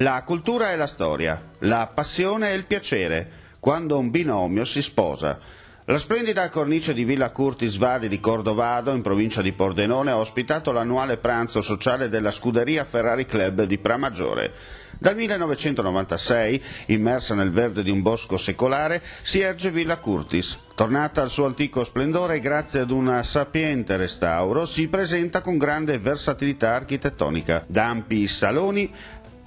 La cultura e la storia, la passione e il piacere, quando un binomio si sposa. La splendida cornice di Villa Curtis Vadi di Cordovado, in provincia di Pordenone, ha ospitato l'annuale pranzo sociale della scuderia Ferrari Club di Pramaggiore. Dal 1996, immersa nel verde di un bosco secolare, si erge Villa Curtis. Tornata al suo antico splendore grazie ad un sapiente restauro, si presenta con grande versatilità architettonica, da ampi saloni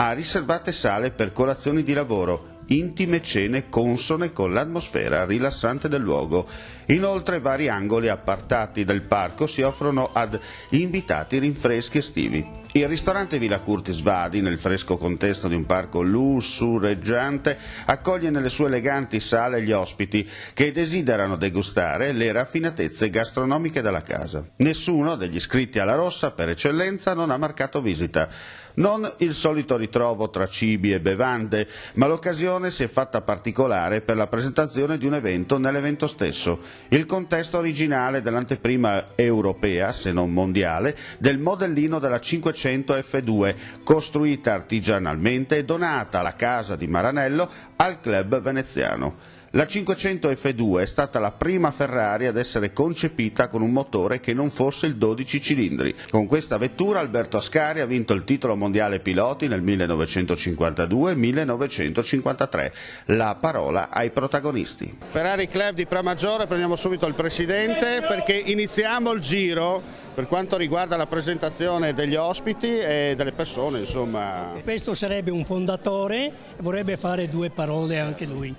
a riservate sale per colazioni di lavoro, intime cene consone con l'atmosfera rilassante del luogo. Inoltre vari angoli appartati del parco si offrono ad invitati rinfreschi estivi. Il ristorante Villa Curtis Vadi, nel fresco contesto di un parco lussureggiante, accoglie nelle sue eleganti sale gli ospiti che desiderano degustare le raffinatezze gastronomiche della casa. Nessuno degli iscritti alla rossa, per eccellenza, non ha marcato visita. Non il solito ritrovo tra cibi e bevande, ma l'occasione si è fatta particolare per la presentazione di un evento nell'evento stesso, il contesto originale dell'anteprima europea, se non mondiale, del modellino della 500 F2, costruita artigianalmente e donata alla casa di Maranello al club veneziano. La 500 F2 è stata la prima Ferrari ad essere concepita con un motore che non fosse il 12 cilindri. Con questa vettura Alberto Ascari ha vinto il titolo mondiale piloti nel 1952 e 1953. La parola ai protagonisti. Ferrari Club di Pramaggiore, prendiamo subito il presidente perché iniziamo il giro per quanto riguarda la presentazione degli ospiti e delle persone, insomma. Questo sarebbe un fondatore e vorrebbe fare due parole anche lui.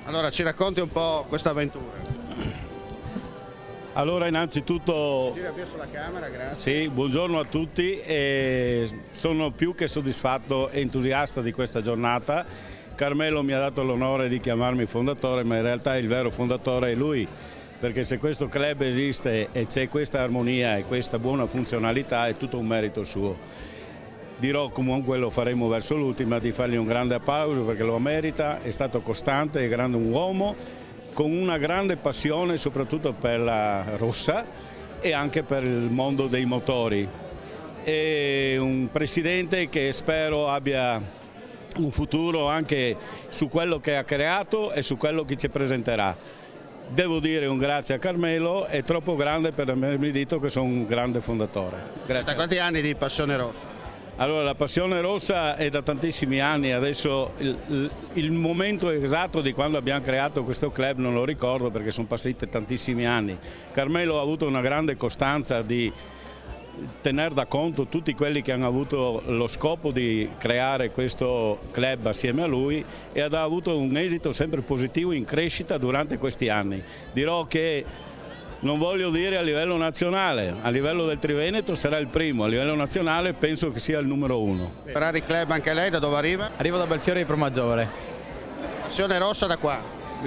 Allora ci racconti un po' questa avventura. Allora innanzitutto Gira verso la camera, grazie. sì, buongiorno a tutti e sono più che soddisfatto e entusiasta di questa giornata. Carmelo mi ha dato l'onore di chiamarmi fondatore, ma in realtà il vero fondatore è lui, perché se questo club esiste e c'è questa armonia e questa buona funzionalità è tutto un merito suo. Dirò comunque, lo faremo verso l'ultima, di fargli un grande applauso perché lo merita, è stato costante, è grande un uomo con una grande passione soprattutto per la rossa e anche per il mondo dei motori. È un presidente che spero abbia un futuro anche su quello che ha creato e su quello che ci presenterà. Devo dire un grazie a Carmelo, è troppo grande per avermi detto che sono un grande fondatore. Grazie. Da quanti anni di Passione Rossa? Allora, la Passione Rossa è da tantissimi anni, adesso il momento esatto di quando abbiamo creato questo club non lo ricordo perché sono passati tantissimi anni. Carmelo ha avuto una grande costanza di tenere da conto tutti quelli che hanno avuto lo scopo di creare questo club assieme a lui e ha avuto un esito sempre positivo in crescita durante questi anni. Dirò che non voglio dire a livello nazionale, a livello del Triveneto sarà il primo, a livello nazionale penso che sia il numero uno. Ferrari Club anche lei, da dove arriva? Arrivo da Belfiore di Pramaggiore. Passione Rossa da qua?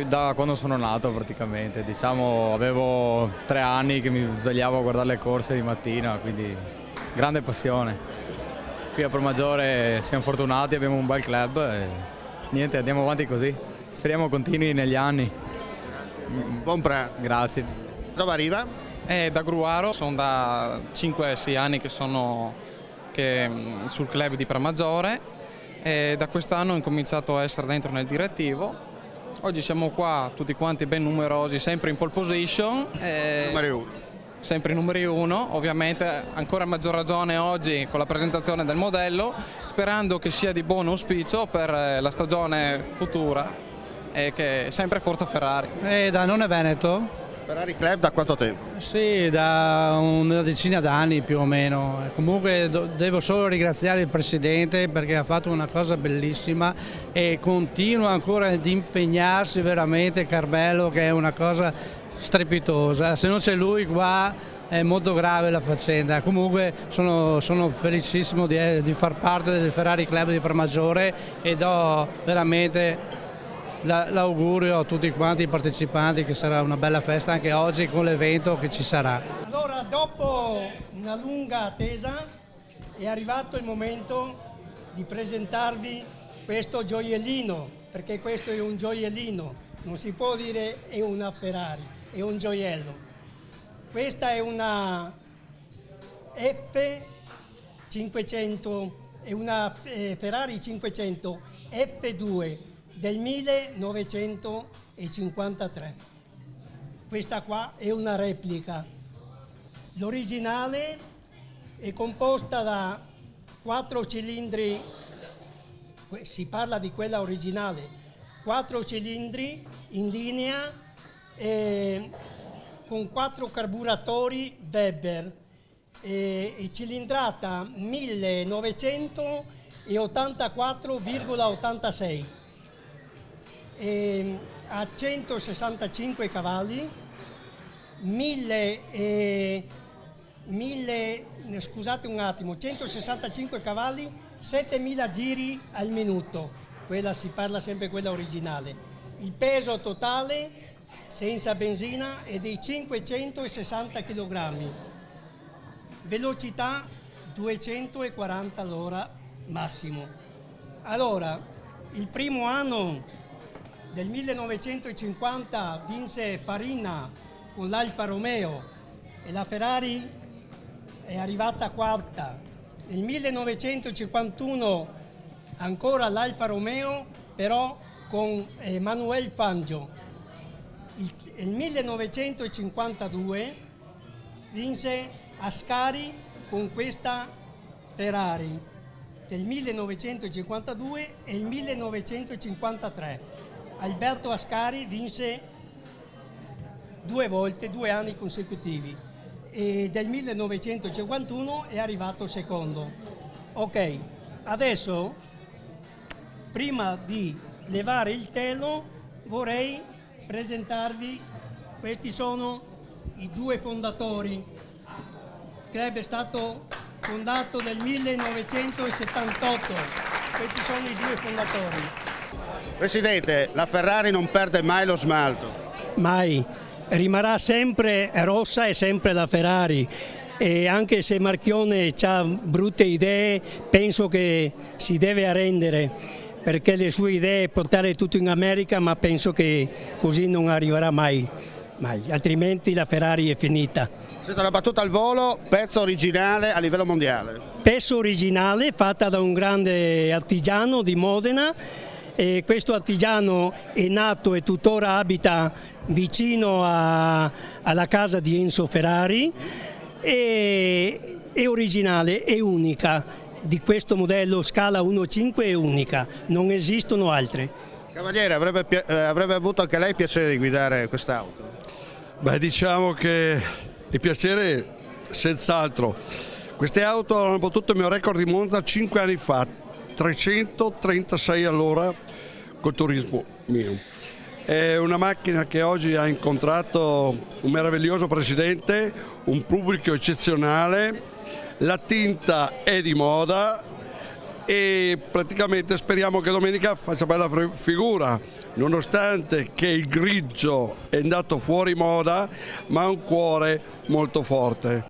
Da quando sono nato praticamente, diciamo avevo 3 anni che mi svegliavo a guardare le corse di mattina, quindi grande passione. Qui a Pramaggiore siamo fortunati, abbiamo un bel club e niente, andiamo avanti così. Speriamo continui negli anni. Buon pranzo. Grazie. Dove arriva? Da Gruaro, sono da 5-6 anni che sono sul club di Pramaggiore e da quest'anno ho incominciato a essere dentro nel direttivo. Oggi siamo qua tutti quanti ben numerosi, sempre in pole position. Numero 1. Sempre numeri 1, ovviamente ancora a maggior ragione oggi con la presentazione del modello, sperando che sia di buon auspicio per la stagione futura e che sempre forza Ferrari. Da None Veneto? Ferrari Club da quanto tempo? Sì, da una decina d'anni più o meno. Comunque devo solo ringraziare il Presidente perché ha fatto una cosa bellissima e continua ancora ad impegnarsi veramente, Carmelo, che è una cosa strepitosa. Se non c'è lui qua è molto grave la faccenda. Comunque sono felicissimo di far parte del Ferrari Club di Pramaggiore e do veramente l'augurio a tutti quanti i partecipanti che sarà una bella festa anche oggi con l'evento che ci sarà. Allora, dopo una lunga attesa è arrivato il momento di presentarvi questo gioiellino, perché questo è un gioiellino, non si può dire è una Ferrari, è un gioiello. Questa è una F500 è una Ferrari 500 F2 del 1953. Questa qua è una replica. L'originale è composta da 4 cilindri, si parla di quella originale, 4 cilindri in linea con 4 carburatori Weber e cilindrata 1984,86 a 165 cavalli, 165 cavalli, 7000 giri al minuto, quella si parla sempre quella originale. Il peso totale senza benzina è di 560 kg, velocità 240 all'ora massimo. Allora, il primo anno del 1950 vinse Farina con l'Alfa Romeo e la Ferrari è arrivata quarta. Nel 1951 ancora l'Alfa Romeo, però con Manuel Fangio. Nel 1952 vinse Ascari con questa Ferrari del 1952 e il 1953. Alberto Ascari vinse 2 volte, 2 anni consecutivi, e del 1951 è arrivato secondo. Ok, adesso prima di levare il telo vorrei presentarvi, questi sono i 2 fondatori. Il club è stato fondato nel 1978, questi sono i 2 fondatori. Presidente, la Ferrari non perde mai lo smalto. Mai, rimarrà sempre rossa e sempre la Ferrari, e anche se Marchionne ha brutte idee penso che si deve arrendere, perché le sue idee è portare tutto in America, ma penso che così non arriverà mai, altrimenti la Ferrari è finita. Senta, la battuta al volo, pezzo originale a livello mondiale. Pezzo originale fatta da un grande artigiano di Modena, e questo artigiano è nato e tuttora abita vicino alla casa di Enzo Ferrari, è originale, è unica, di questo modello scala 1.5 è unica, non esistono altre. Cavaliere, avrebbe avuto anche lei piacere di guidare quest'auto? Beh, diciamo che il piacere senz'altro. Queste auto hanno battuto il mio record di Monza 5 anni fa, 336 all'ora col turismo mio. È una macchina che oggi ha incontrato un meraviglioso presidente, un pubblico eccezionale, la tinta è di moda e praticamente speriamo che domenica faccia bella figura, nonostante che il grigio è andato fuori moda, ma ha un cuore molto forte.